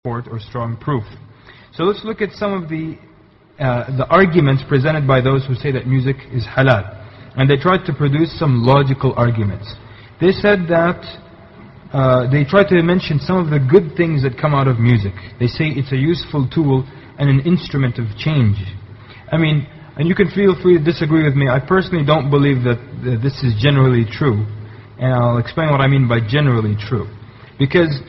support or strong proof. So let's look at some of the arguments presented by those who say that music is halal. And they tried to produce some logical arguments. They said that, they tried to mention some of the good things that come out of music. They say it's a useful tool and an instrument of change. I mean, and you can feel free to disagree with me. I personally don't believe that this is generally true. And I'll explain what I mean by generally true. Because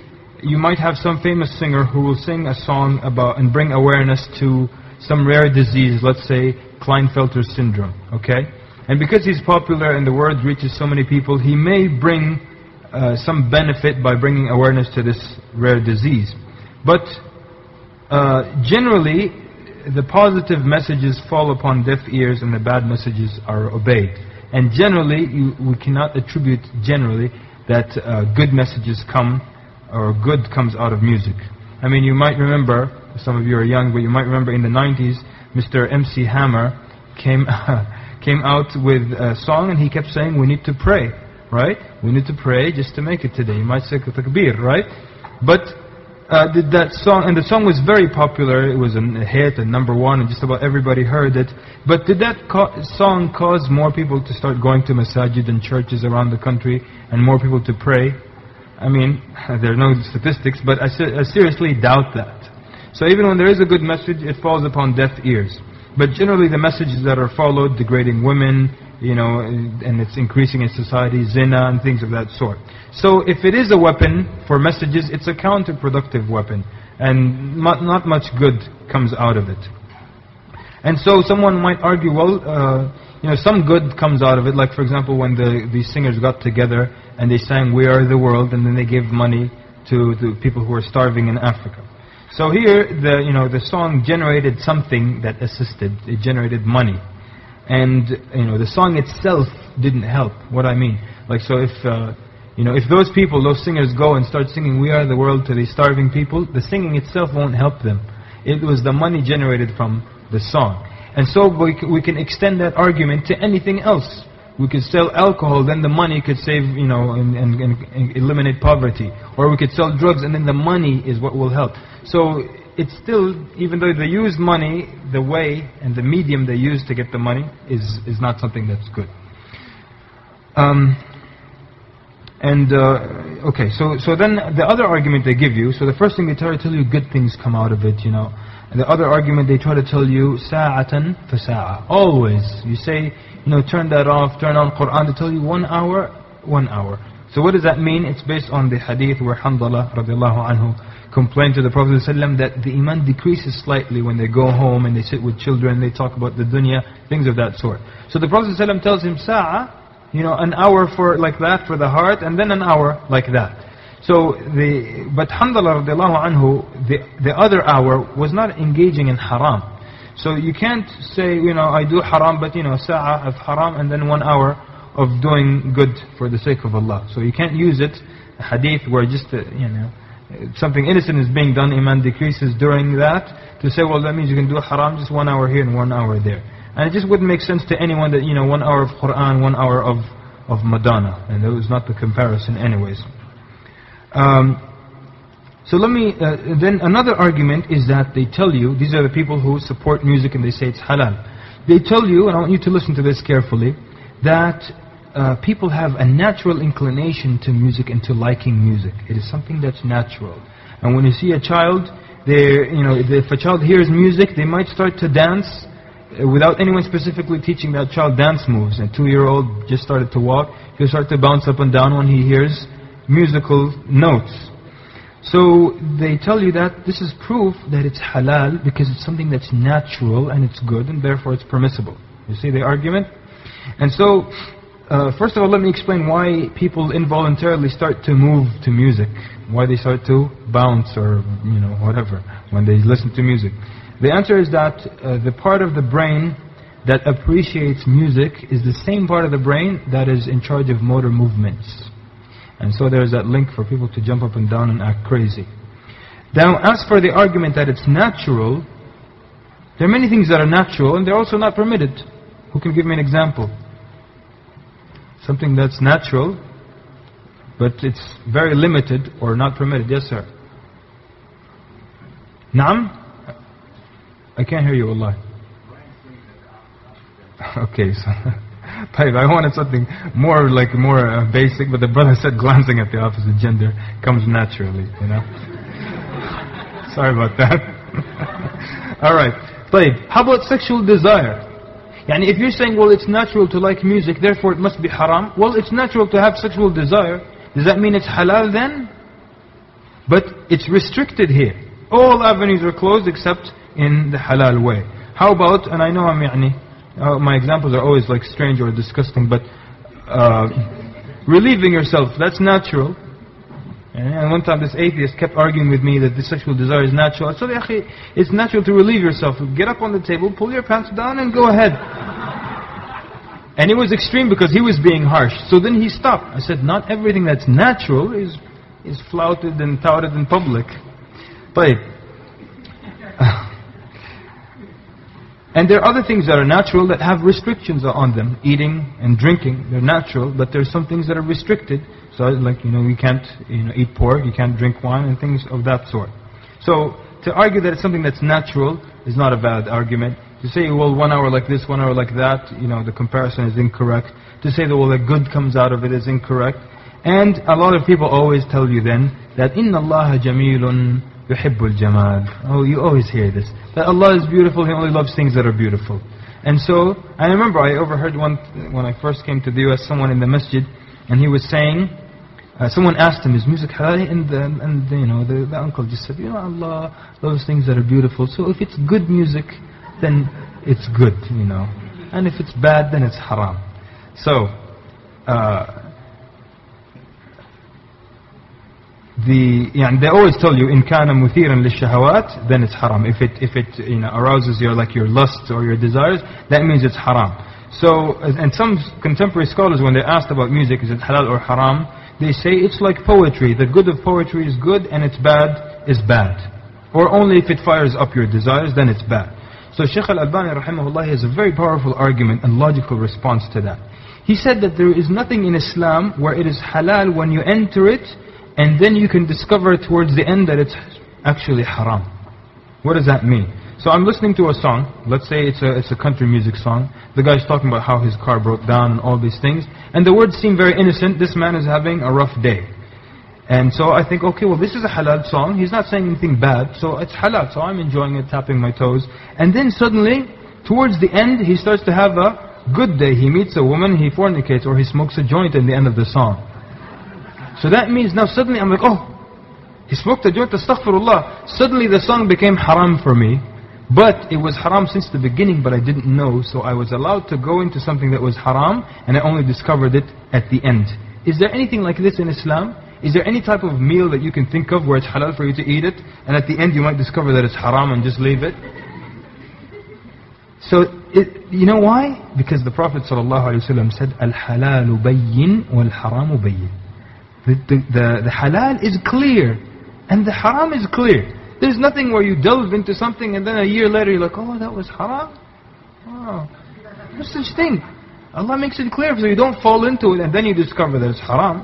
you might have some famous singer who will sing a song about and bring awareness to some rare disease, let's say Klinefelter syndrome, okay? And because he's popular and the word reaches so many people, he may bring some benefit by bringing awareness to this rare disease. But generally, the positive messages fall upon deaf ears and the bad messages are obeyed. And generally, we cannot attribute generally that good messages come or good comes out of music. I mean, you might remember, some of you are young, but you might remember in the 90s, Mr. MC Hammer came out with a song and he kept saying, we need to pray, right? We need to pray just to make it today. You might say takbir, right? But did that song, and the song was very popular, it was a hit and #1 and just about everybody heard it. But did that song cause more people to start going to masajid and churches around the country and more people to pray? I mean, there are no statistics, but I seriously doubt that. So even when there is a good message, it falls upon deaf ears. But generally the messages that are followed, degrading women, you know, and it's increasing in society, zina and things of that sort. So if it is a weapon for messages, it's a counterproductive weapon. And not much good comes out of it. And so someone might argue, well, you know, some good comes out of it. Like for example, when these singers got together and they sang "We Are the World," and then they gave money to the people who are starving in Africa. So here, the song generated something that assisted. It generated money, and the song itself didn't help. What I mean, like, so if those people, those singers, go and start singing "We Are the World" to these starving people, the singing itself won't help them. It was the money generated from the song. And so we can extend that argument to anything else. We could sell alcohol, then the money could save, and eliminate poverty. Or we could sell drugs, and then the money is what will help. So it's still, even though they use money, the way and the medium they use to get the money is not something that's good. Okay, so then the other argument they give you, so the first thing they try to tell you, good things come out of it, And the other argument they try to tell you, sa'atan fa sa'a. Always, you say, turn that off, turn on Quran, they tell you 1 hour, 1 hour. So what does that mean? It's based on the hadith where Hamdallah radiallahu anhu complained to the Prophet ﷺ that the iman decreases slightly when they go home and they sit with children, they talk about the dunya, things of that sort. So the Prophet ﷺ tells him, sa'a, an hour for like that for the heart, and then an hour like that. So but Hamdallah radiallahu anhu, the other hour was not engaging in haram. So you can't say, I do haram, but sa'a of haram and then 1 hour of doing good for the sake of Allah. So you can't use it, a hadith where just, something innocent is being done, iman decreases during that, to say, well, that means you can do haram just 1 hour here and 1 hour there. And it just wouldn't make sense to anyone that, 1 hour of Quran, 1 hour of Madonna. And that was not the comparison anyways. So let me, then another argument is that they tell you, these are the people who support music and they say it's halal. They tell you, and I want you to listen to this carefully, that people have a natural inclination to music and to liking music. It is something that's natural. And when you see a child, if a child hears music, they might start to dance without anyone specifically teaching that child dance moves. A 2-year-old just started to walk, he'll start to bounce up and down when he hears musical notes. So they tell you that this is proof that it's halal because it's something that's natural and it's good and therefore it's permissible. You see the argument? And so, first of all, let me explain why people involuntarily start to move to music. Why they start to bounce or, whatever, when they listen to music. The answer is that the part of the brain that appreciates music is the same part of the brain that is in charge of motor movements. And so there's that link for people to jump up and down and act crazy. Now, as for the argument that it's natural, there are many things that are natural and they're also not permitted. Who can give me an example? Something that's natural, but it's very limited or not permitted. Yes, sir. Naam? I can't hear you, Allah. Okay, so I wanted something more basic, but the brother said glancing at the opposite gender comes naturally, you know. Sorry about that. Alright. How about sexual desire? Yani if you're saying, well, it's natural to like music, therefore it must be haram. Well, it's natural to have sexual desire. Does that mean it's halal then? But it's restricted here. All avenues are closed except in the halal way. How about, and I know my examples are always like strange or disgusting, but relieving yourself, that's natural. And one time this atheist kept arguing with me that this sexual desire is natural. I said, it's natural to relieve yourself. Get up on the table, pull your pants down and go ahead. And it was extreme because he was being harsh. So then he stopped. I said, not everything that's natural is flouted and touted in public. And there are other things that are natural that have restrictions on them. Eating and drinking, they're natural, but there's some things that are restricted. So like, you can't eat pork, you can't drink wine and things of that sort. So to argue that it's something that's natural is not a valid argument. To say, well, 1 hour like this, 1 hour like that, the comparison is incorrect. To say that, well, the good comes out of it is incorrect. And a lot of people always tell you then that إِنَّ اللَّهَ جَمِيلٌ يُحِبُّ الْجَمَالِ. Oh, you always hear this. That Allah is beautiful, He only loves things that are beautiful. And so, I remember I overheard when I first came to the US, someone in the masjid, and he was saying, someone asked him, is music halal? And the uncle just said, Allah loves things that are beautiful. So if it's good music, then it's good, And if it's bad, then it's haram. So, they always tell you, in kana muthiran lishahawat, then it's haram. If it arouses your lusts or your desires, that means it's haram. So, and some contemporary scholars, when they're asked about music, is it halal or haram, they say it's like poetry. The good of poetry is good and its bad is bad. Or only if it fires up your desires, then it's bad. So Shaykh al-Albani rahimahullah has a very powerful argument and logical response to that. He said that there is nothing in Islam where it is halal when you enter it, and then you can discover towards the end that it's actually haram. What does that mean? So I'm listening to a song, let's say it's a country music song. The guy's talking about how his car broke down and all these things. And the words seem very innocent. This man is having a rough day. And so I think, okay, well this is a halal song. He's not saying anything bad, so it's halal. So I'm enjoying it, tapping my toes. And then suddenly, towards the end, he starts to have a good day. He meets a woman, he fornicates, or he smokes a joint in the end of the song. So that means now suddenly I'm like, oh, he smoked a joint, astaghfirullah. Suddenly the song became haram for me. But it was haram since the beginning, but I didn't know. So I was allowed to go into something that was haram, and I only discovered it at the end. Is there anything like this in Islam? Is there any type of meal that you can think of where it's halal for you to eat it, and at the end you might discover that it's haram and just leave it? So, you know why? Because the Prophet ﷺ said, Al-halalu bayyin wal-haramu bayyin. The halal is clear, and the haram is clear. There's nothing where you delve into something and then a year later you're like, oh, that was haram? Oh, no such thing. Allah makes it clear so you don't fall into it and then you discover that it's haram.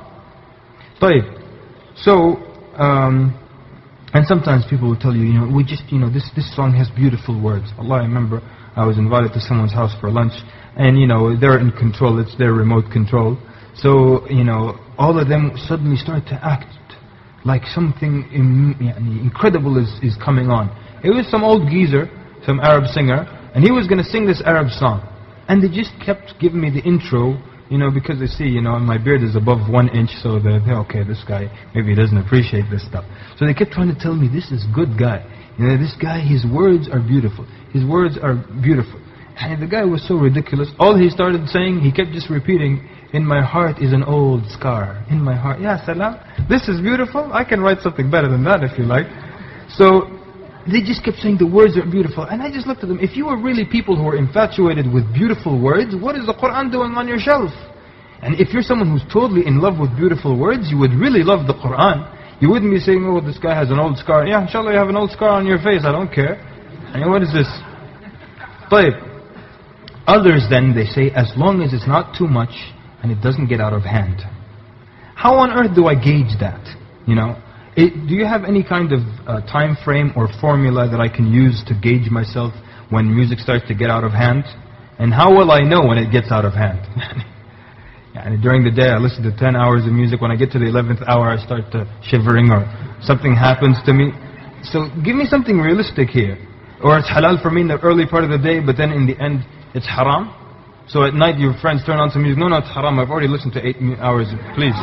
So, and sometimes people will tell you, this song has beautiful words. Allah, I remember I was invited to someone's house for lunch, and they're in control, it's their remote control. So, all of them suddenly start to act like something incredible is coming on. It was some old geezer, some Arab singer, and he was going to sing this Arab song. And they just kept giving me the intro, because they see, my beard is above 1 inch, so they're okay, this guy, maybe he doesn't appreciate this stuff. So they kept trying to tell me, this is good guy. This guy, his words are beautiful. His words are beautiful. And the guy was so ridiculous. All he started saying, he kept just repeating, in my heart is an old scar. In my heart, ya salam. This is beautiful. I can write something better than that if you like. So they just kept saying the words are beautiful. And I just looked at them. If you are really people who are infatuated with beautiful words, what is the Quran doing on your shelf? And if you're someone who's totally in love with beautiful words, you would really love the Quran. You wouldn't be saying, oh, this guy has an old scar. Yeah, inshallah you have an old scar on your face. I don't care. What is this? Others then, they say, as long as it's not too much, and it doesn't get out of hand. How on earth do I gauge that? Do you have any kind of time frame or formula that I can use to gauge myself when music starts to get out of hand? And how will I know when it gets out of hand? And during the day I listen to 10 hours of music. When I get to the 11th hour I start shivering, or something happens to me. So give me something realistic here. Or it's halal for me in the early part of the day, but then in the end it's haram. So at night your friends turn on some music. No, it's haram. I've already listened to 8 hours. Please.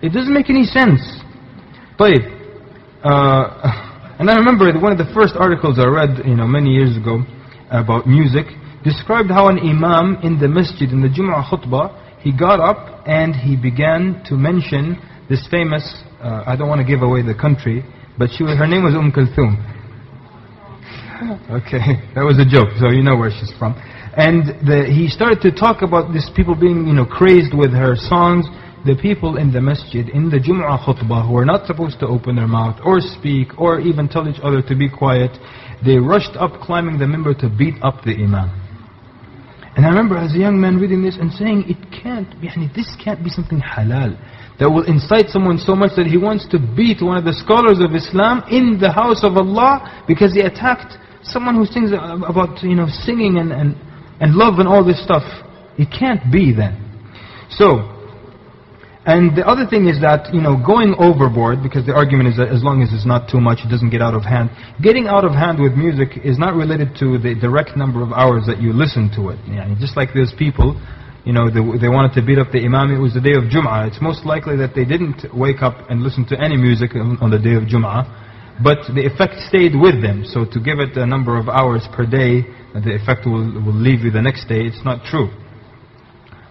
It doesn't make any sense. طيب. And I remember one of the first articles I read, many years ago about music, described how an imam in the masjid, in the Jum'ah khutbah, he got up and he began to mention this famous, I don't want to give away the country, but her name was Kulthum. Okay, that was a joke, so you know where she's from. And he started to talk about these people being, crazed with her songs. The people in the masjid, in the Jum'ah khutbah, who are not supposed to open their mouth or speak or even tell each other to be quiet, they rushed up climbing the minbar to beat up the imam. And I remember as a young man reading this and saying, this can't be something halal that will incite someone so much that he wants to beat one of the scholars of Islam in the house of Allah because he attacked someone who sings about singing and love and all this stuff. It can't be then. So, and the other thing is that, going overboard, because the argument is that as long as it's not too much, it doesn't get out of hand. Getting out of hand with music is not related to the direct number of hours that you listen to it. Just like those people, they wanted to beat up the imam, it was the day of Jum'ah. It's most likely that they didn't wake up and listen to any music on the day of Jum'ah, but the effect stayed with them. So to give it a number of hours per day, the effect will leave you the next day, it's not true.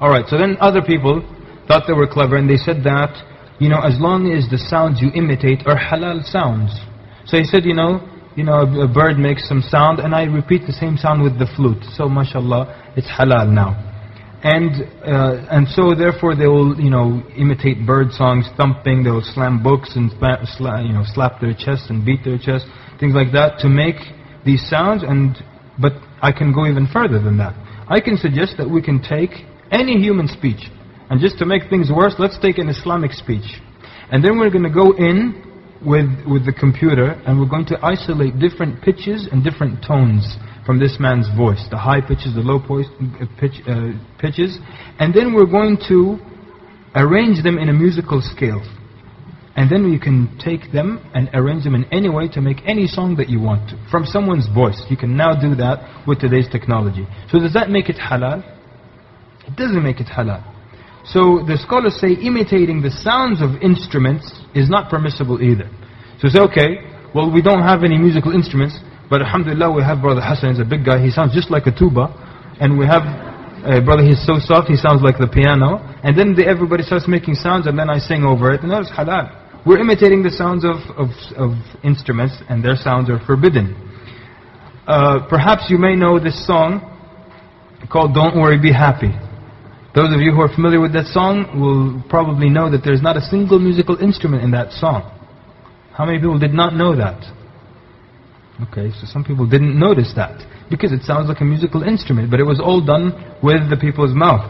Alright, so then other people thought they were clever, and they said that, as long as the sounds you imitate are halal sounds. So he said, a bird makes some sound, and I repeat the same sound with the flute. So mashallah, it's halal now. And so therefore they will, imitate bird songs, thumping, they will slam books and slap their chest and beat their chest, things like that, to make these sounds. But I can go even further than that. I can suggest that we can take any human speech, and just to make things worse, let's take an Islamic speech. And then we're going to go in with the computer, and we're going to isolate different pitches and different tones from this man's voice. The high pitches, the low pitches. And then we're going to arrange them in a musical scale. And then you can take them and arrange them in any way to make any song that you want to. From someone's voice. You can now do that with today's technology. So does that make it halal? It doesn't make it halal. So the scholars say imitating the sounds of instruments is not permissible either. So say, okay, well we don't have any musical instruments, but alhamdulillah we have Brother Hassan, he's a big guy, he sounds just like a tuba. And we have brother, he's so soft, he sounds like the piano. And then everybody starts making sounds and then I sing over it, and that is halal. We're imitating the sounds of instruments, and their sounds are forbidden. Perhaps you may know this song called Don't Worry, Be Happy. Those of you who are familiar with that song will probably know that there's not a single musical instrument in that song. How many people did not know that? Okay, so some people didn't notice that, because it sounds like a musical instrument, but it was all done with the people's mouth.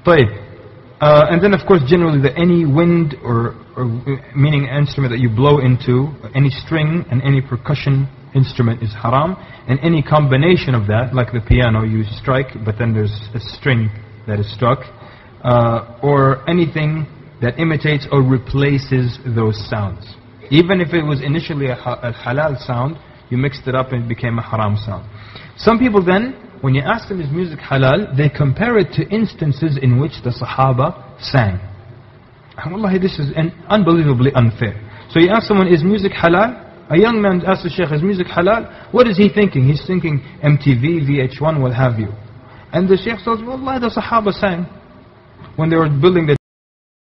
And then of course generally any wind or meaning instrument that you blow into, any string and any percussion instrument is haram, and any combination of that, like the piano, you strike but then there's a string that is struck, or anything that imitates or replaces those sounds. Even if it was initially a halal sound, you mixed it up and it became a haram sound. Some people then, when you ask them is music halal, they compare it to instances in which the Sahaba sang. Wallahi, this is unbelievably unfair. So you ask someone, is music halal? A young man asks the Shaykh, is music halal? What is he thinking? He's thinking MTV, VH1, what have you. And the Shaykh says, Wallahi, the Sahaba sang when they were building the